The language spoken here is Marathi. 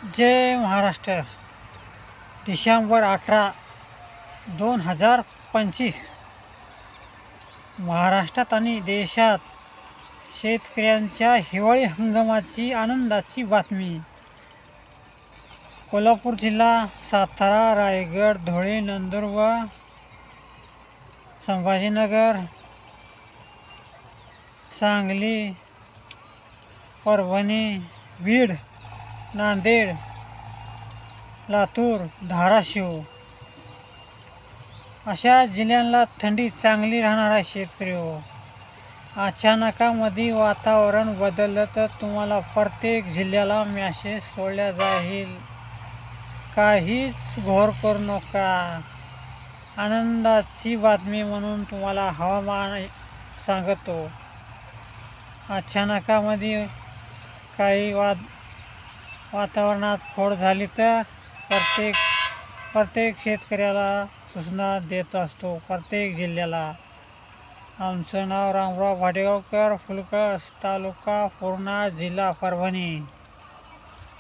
जय महाराष्ट्र. डिसेंबर 18, 2025. महाराष्ट्रात आणि देशात शेतकऱ्यांच्या हिवाळी हंगामाची आनंदाची बातमी. कोल्हापूर जिल्हा, सातारा, रायगड, धुळे, नंदुरबार, संभाजीनगर, सांगली, परभणी, बीड, नांदेड, लातूर, धाराशिव अशा जिल्ह्यांना थंडी चांगली राहणार आहे. शेतकरी हो, अचानकामध्ये वातावरण बदललं तर तुम्हाला प्रत्येक जिल्ह्याला मॅसेज सोडल्या जाईल. काहीच घोर करू नका. आनंदाची बातमी म्हणून तुम्हाला हवामान सांगतो. अचानकामध्ये काही वातावरणात खोड झाली तर प्रत्येक शेतकऱ्याला सूचना देत असतो, प्रत्येक जिल्ह्याला. आमचं नाव रामराव भाटेगावकर, फुलकळ, तालुका पूर्णा, जिल्हा परभणी.